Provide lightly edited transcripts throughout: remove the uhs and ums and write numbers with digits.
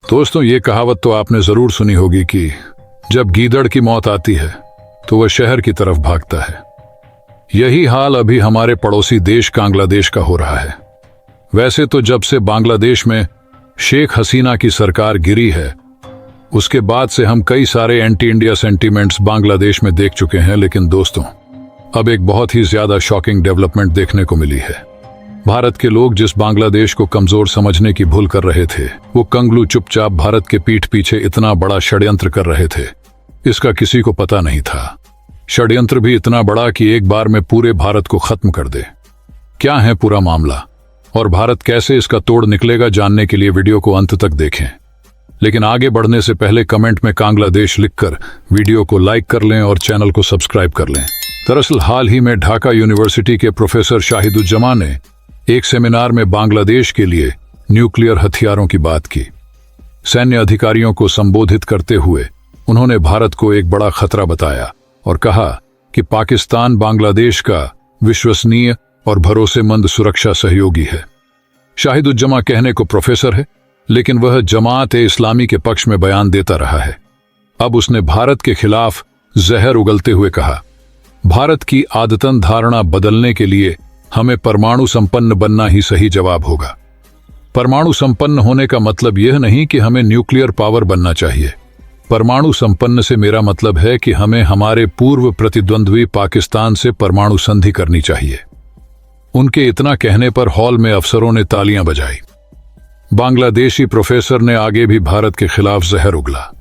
दोस्तों, ये कहावत तो आपने जरूर सुनी होगी कि जब गीदड़ की मौत आती है तो वह शहर की तरफ भागता है। यही हाल अभी हमारे पड़ोसी देश बांग्लादेश का हो रहा है। वैसे तो जब से बांग्लादेश में शेख हसीना की सरकार गिरी है, उसके बाद से हम कई सारे एंटी इंडिया सेंटीमेंट्स बांग्लादेश में देख चुके हैं। लेकिन दोस्तों, अब एक बहुत ही ज्यादा शॉकिंग डेवलपमेंट देखने को मिली है। भारत के लोग जिस बांग्लादेश को कमजोर समझने की भूल कर रहे थे, वो कंगलू चुपचाप भारत के पीठ पीछे इतना बड़ा षड्यंत्र कर रहे थे, इसका किसी को पता नहीं था। षड्यंत्र भी इतना बड़ा कि एक बार में पूरे भारत को खत्म कर दे। क्या है पूरा मामला और भारत कैसे इसका तोड़ निकलेगा, जानने के लिए वीडियो को अंत तक देखें। लेकिन आगे बढ़ने से पहले कमेंट में बांग्लादेश लिखकर वीडियो को लाइक कर लें और चैनल को सब्सक्राइब कर लें। दरअसल हाल ही में ढाका यूनिवर्सिटी के प्रोफेसर शाहिदुज्जमा ने एक सेमिनार में बांग्लादेश के लिए न्यूक्लियर हथियारों की बात की। सैन्य अधिकारियों को संबोधित करते हुए उन्होंने भारत को एक बड़ा खतरा बताया और कहा कि पाकिस्तान बांग्लादेश का विश्वसनीय और भरोसेमंद सुरक्षा सहयोगी है। शाहिदुज्जमा कहने को प्रोफेसर है, लेकिन वह जमात-ए-इस्लामी के पक्ष में बयान देता रहा है। अब उसने भारत के खिलाफ जहर उगलते हुए कहा, भारत की आदतन धारणा बदलने के लिए हमें परमाणु संपन्न बनना ही सही जवाब होगा। परमाणु संपन्न होने का मतलब यह नहीं कि हमें न्यूक्लियर पावर बनना चाहिए। परमाणु संपन्न से मेरा मतलब है कि हमें हमारे पूर्व प्रतिद्वंद्वी पाकिस्तान से परमाणु संधि करनी चाहिए। उनके इतना कहने पर हॉल में अफसरों ने तालियां बजाई। बांग्लादेशी प्रोफेसर ने आगे भी भारत के खिलाफ जहर उगला।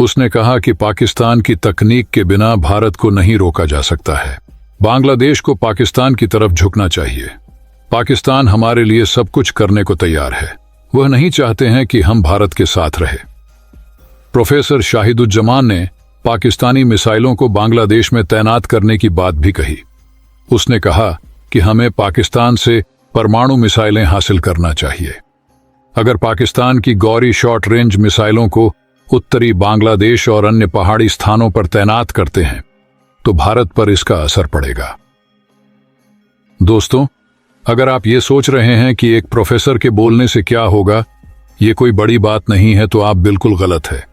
उसने कहा कि पाकिस्तान की तकनीक के बिना भारत को नहीं रोका जा सकता है। बांग्लादेश को पाकिस्तान की तरफ झुकना चाहिए। पाकिस्तान हमारे लिए सब कुछ करने को तैयार है। वह नहीं चाहते हैं कि हम भारत के साथ रहे। प्रोफेसर शाहिदुज्जमान ने पाकिस्तानी मिसाइलों को बांग्लादेश में तैनात करने की बात भी कही। उसने कहा कि हमें पाकिस्तान से परमाणु मिसाइलें हासिल करना चाहिए। अगर पाकिस्तान की गौरी शॉर्ट रेंज मिसाइलों को उत्तरी बांग्लादेश और अन्य पहाड़ी स्थानों पर तैनात करते हैं तो भारत पर इसका असर पड़ेगा। दोस्तों, अगर आप ये सोच रहे हैं कि एक प्रोफेसर के बोलने से क्या होगा, ये कोई बड़ी बात नहीं है, तो आप बिल्कुल गलत है।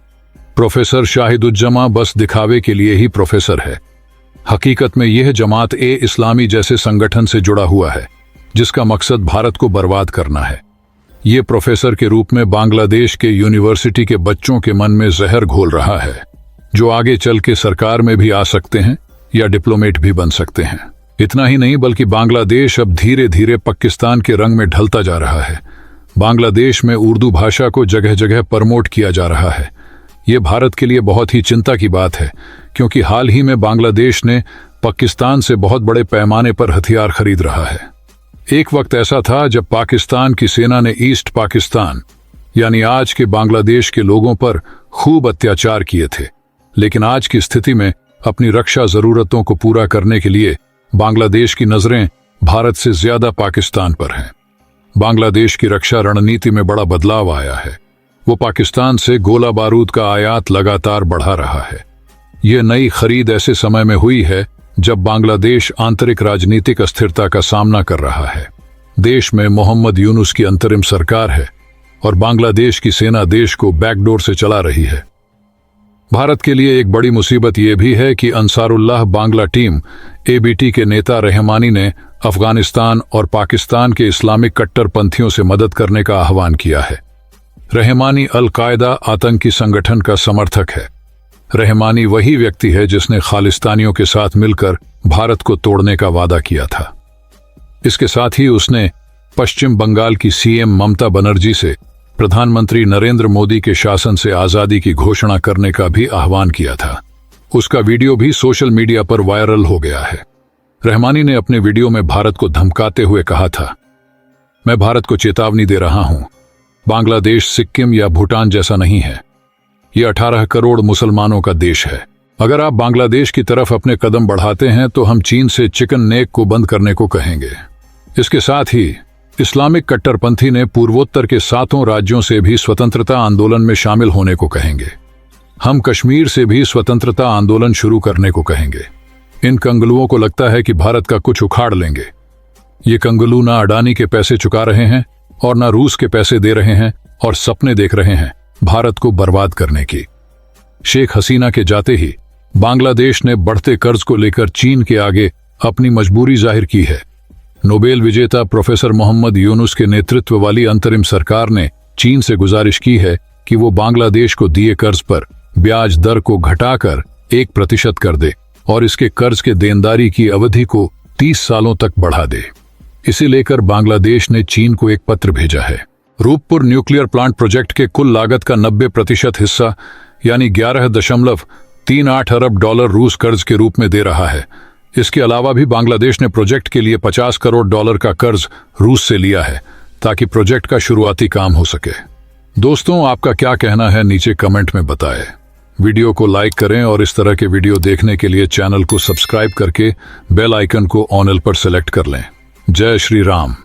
प्रोफेसर शाहिदुज्जमा बस दिखावे के लिए ही प्रोफेसर है। हकीकत में यह जमात-ए-इस्लामी जैसे संगठन से जुड़ा हुआ है, जिसका मकसद भारत को बर्बाद करना है। ये प्रोफेसर के रूप में बांग्लादेश के यूनिवर्सिटी के बच्चों के मन में जहर घोल रहा है, जो आगे चल के सरकार में भी आ सकते हैं या डिप्लोमेट भी बन सकते हैं। इतना ही नहीं, बल्कि बांग्लादेश अब धीरे धीरे पाकिस्तान के रंग में ढलता जा रहा है। बांग्लादेश में उर्दू भाषा को जगह जगह प्रमोट किया जा रहा है। ये भारत के लिए बहुत ही चिंता की बात है, क्योंकि हाल ही में बांग्लादेश ने पाकिस्तान से बहुत बड़े पैमाने पर हथियार खरीद रहा है। एक वक्त ऐसा था जब पाकिस्तान की सेना ने ईस्ट पाकिस्तान यानी आज के बांग्लादेश के लोगों पर खूब अत्याचार किए थे। लेकिन आज की स्थिति में अपनी रक्षा जरूरतों को पूरा करने के लिए बांग्लादेश की नजरें भारत से ज्यादा पाकिस्तान पर हैं। बांग्लादेश की रक्षा रणनीति में बड़ा बदलाव आया है। वो पाकिस्तान से गोला बारूद का आयात लगातार बढ़ा रहा है। यह नई खरीद ऐसे समय में हुई है जब बांग्लादेश आंतरिक राजनीतिक अस्थिरता का सामना कर रहा है। देश में मोहम्मद यूनुस की अंतरिम सरकार है और बांग्लादेश की सेना देश को बैकडोर से चला रही है। भारत के लिए एक बड़ी मुसीबत यह भी है कि अंसारुल्लाह बांग्ला टीम एबीटी के नेता रहमानी ने अफगानिस्तान और पाकिस्तान के इस्लामिक कट्टरपंथियों से मदद करने का आह्वान किया है। रहमानी अल-कायदा आतंकी संगठन का समर्थक है। रहमानी वही व्यक्ति है जिसने खालिस्तानियों के साथ मिलकर भारत को तोड़ने का वादा किया था। इसके साथ ही उसने पश्चिम बंगाल की सीएम ममता बनर्जी से प्रधानमंत्री नरेंद्र मोदी के शासन से आजादी की घोषणा करने का भी आह्वान किया था। उसका वीडियो भी सोशल मीडिया पर वायरल हो गया है। रहमानी ने अपने वीडियो में भारत को धमकाते हुए कहा था, मैं भारत को चेतावनी दे रहा हूं, बांग्लादेश सिक्किम या भूटान जैसा नहीं है। यह 18 करोड़ मुसलमानों का देश है। अगर आप बांग्लादेश की तरफ अपने कदम बढ़ाते हैं तो हम चीन से चिकन नेक को बंद करने को कहेंगे। इसके साथ ही इस्लामिक कट्टरपंथी ने पूर्वोत्तर के 7 राज्यों से भी स्वतंत्रता आंदोलन में शामिल होने को कहेंगे। हम कश्मीर से भी स्वतंत्रता आंदोलन शुरू करने को कहेंगे। इन कंगलुओं को लगता है कि भारत का कुछ उखाड़ लेंगे। ये कंगलू ना अडानी के पैसे चुका रहे हैं और ना रूस के पैसे दे रहे हैं और सपने देख रहे हैं भारत को बर्बाद करने की। शेख हसीना के जाते ही बांग्लादेश ने बढ़ते कर्ज को लेकर चीन के आगे अपनी मजबूरी जाहिर की है। नोबेल विजेता प्रोफेसर मोहम्मद यूनुस के नेतृत्व वाली अंतरिम सरकार ने चीन से गुजारिश की है कि वो बांग्लादेश को दिए कर्ज पर ब्याज दर को घटाकर 1% कर दे और इसके कर्ज के देनदारी की अवधि को 30 सालों तक बढ़ा दे। इसे लेकर बांग्लादेश ने चीन को एक पत्र भेजा है। रूपपुर न्यूक्लियर प्लांट प्रोजेक्ट के कुल लागत का 90% हिस्सा यानी 11.38 अरब डॉलर रूस कर्ज के रूप में दे रहा है। इसके अलावा भी बांग्लादेश ने प्रोजेक्ट के लिए 50 करोड़ डॉलर का कर्ज रूस से लिया है ताकि प्रोजेक्ट का शुरुआती काम हो सके। दोस्तों, आपका क्या कहना है नीचे कमेंट में बताएं। वीडियो को लाइक करें और इस तरह के वीडियो देखने के लिए चैनल को सब्सक्राइब करके बेल आइकन को ऑल पर सेलेक्ट कर लें। जय श्री राम।